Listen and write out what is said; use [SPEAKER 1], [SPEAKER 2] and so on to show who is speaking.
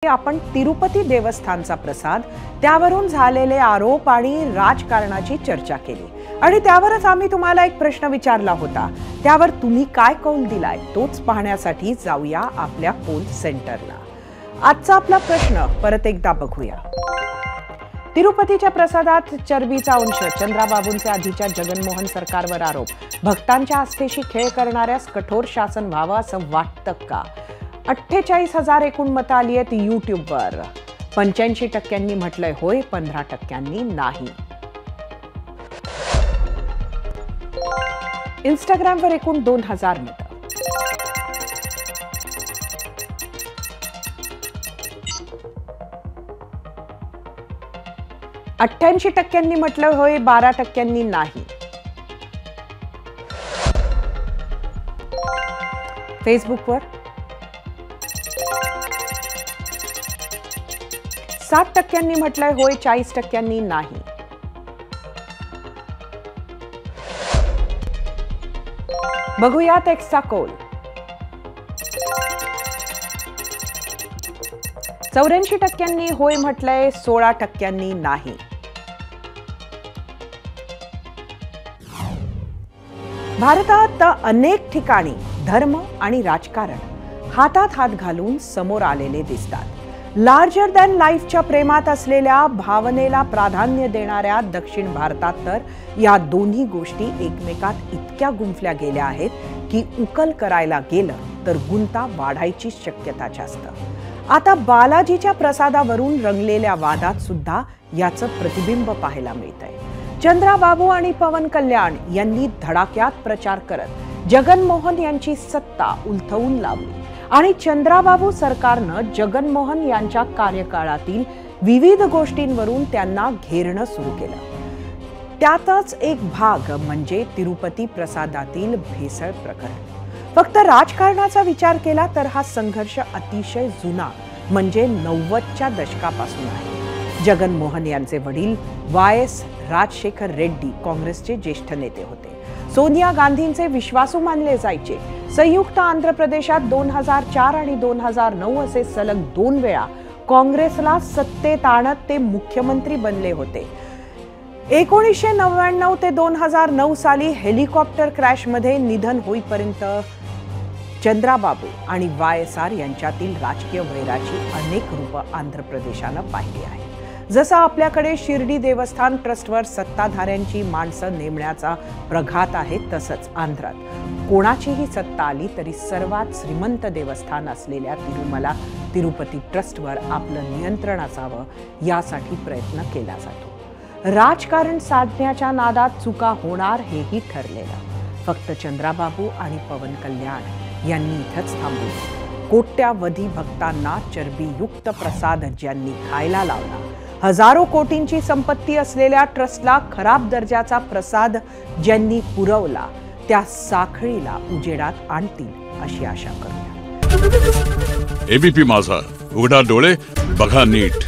[SPEAKER 1] आपण तिरुपती देवस्थानचा प्रसाद, त्यावरून झालेले आरोप आणि राजकारणाची चर्चा केली आणि त्यावरच आम्ही तुम्हाला एक प्रश्न विचारला होता। त्यावर तुम्ही काय कौल दिलाय तोच पाहण्यासाठी जाऊया आपल्या पोल सेंटरला। आजचा आपला प्रश्न परत एकदा बघूया। तिरुपतीच्या प्रसादात चरबीचा अंश, चंद्राबाबूंचे आधीच्या जगनमोहन सरकारवर आरोप, भक्तांच्या आस्थेशी खेळ करणाऱ्यास कठोर शासन व्हावं असं वाटतं का? 48,000 एकूण मतं आली आहेत यूट्यूबवर। 85% म्हटलंय होय, 15% नाही। इंस्टाग्रामवर एकूण 2,000 मतं। %88 म्हटलं होय, 12% नाही। फेसबुकवर 60% म्हटलंय होय, 40% नाही। बघूयात एक्सचा कौल। 84% होय म्हटलंय, 16% नाही। भारतात अनेक ठिकाणी धर्म आणि राजकारण हातात हात घालून समोर आलेले दिसतात। लार्जर दॅन लाईफच्या प्रेमात असलेल्या भावनेला प्राधान्य देणाऱ्या दक्षिण भारतात तर या दोन्ही गोष्टी एकमेकात इतक्या गुंफल्या गेल्या आहेत की उकल करायला गेलं तर गुंता वाढायची शक्यता जास्त। आता बालाजीच्या प्रसादावरून रंगलेल्या वादात सुद्धा याचं प्रतिबिंब पाहायला मिळतंय। चंद्राबाबू आणि पवन कल्याण यांनी धडाक्यात प्रचार करत जगनमोहन यांची सत्ता उलथवून लावली आणि चंद्राबाबू सरकारनं जगनमोहन यांच्या कार्यकाळातील विविध गोष्टींवरून त्यांना घेरणं सुरू केलं। त्यातच एक भाग म्हणजे तिरुपती प्रसादातील भेसळ प्रकरण। फक्त राजकारणाचा विचार केला तर हा संघर्ष अतिशय जुना म्हणजे 90च्या दशकापासून आहे। जगनमोहन यांचे वडील YS राजशेखर रेड्डी काँग्रेसचे ज्येष्ठ नेते होते। सोनिया गांधींचे विश्वासू मानले जायचे। संयुक्त आंध्र प्रदेशात 2004 आणि 2009 असे सलग 2 वेळा काँग्रेसला सत्तेत आणत ते मुख्यमंत्री बनले होते। 1999 ते 2009 साली हेलिकॉप्टर क्रॅशमध्ये निधन होईपर्यंत चंद्राबाबू आणि YSR यांच्यातील राजकीय वैराची अनेक रूपं आंध्र प्रदेशानं पाहिली आहे। जसं आपल्याकडे शिर्डी देवस्थान ट्रस्टवर सत्ताधाऱ्यांची माणसं नेमण्याचा प्रघात आहे, तसंच आंध्रात कोणाचीही सत्ता आली तरी सर्वात श्रीमंत देवस्थान असलेल्या तिरुपती ट्रस्टवर आपलं नियंत्रण असावं यासाठी प्रयत्न केला जातो। राजकारण साधण्याच्या नादात चुका होणार हेही ठरलेलं। फक्त चंद्राबाबू आणि पवन कल्याण यांनी इथंच थांबून कोट्यावधी भक्तांना चरबीयुक्त प्रसाद ज्यांनी खायला लावला, हजारो कोटींची संपत्ती असलेल्या ट्रस्टला खराब दर्जाचा प्रसाद ज्यांनी पुरवला, त्या साखळीला उजेडात आणतील अशी आशा करूया।
[SPEAKER 2] एबीपी माझा, उघडा डोळे बघा नीट।